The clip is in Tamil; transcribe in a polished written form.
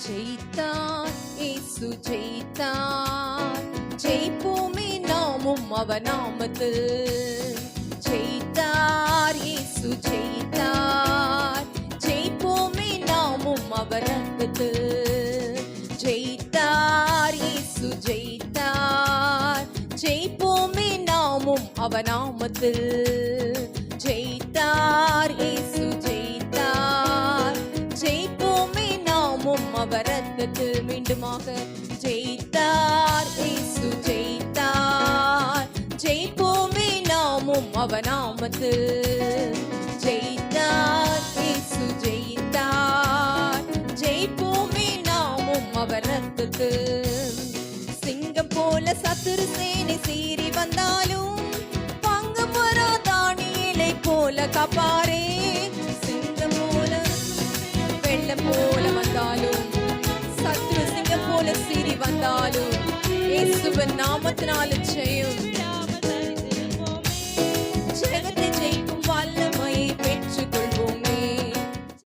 ஜெயித்தார், இயேசு ஜெயித்தார். ஜெயிப்போமே நாமும் அவர் நாமத்தில். ஜெயித்தார், இயேசு ஜெயித்தார். ஜெயிப்போமே நாமும் அவர் ரத்தத்தில். ஜெயித்தார், இயேசு ஜெயித்தார். ஜெயிப்போமே நாமும் அவர் நாமத்தில். ஜெயித்தார், இயேசு ஜெயித்தார். ஜெயிப்போமே நாமும் அவர் ரத்தத்தில். மீண்டுமாக ஜெயித்தார், இயேசு ஜெயித்தார். ஜெயிப்போமே நாமும் அவர் நாமத்தில். ஜெயித்தார், இயேசு ஜெயித்தார். ஜெயிப்போமே நாமும் அவர் ரத்தத்தில். சிங்கம் போல சத்துரு சேனை சீறி வந்தாலும் பங்கம் வரா தானியேலை போல காப்பாரே. சிங்கம் போல வெள்ளம் போல வந்தாலும் சத்துரு சிங்கம் போல சீறி வந்தாலும் இயேசுவின் நாமத்தினால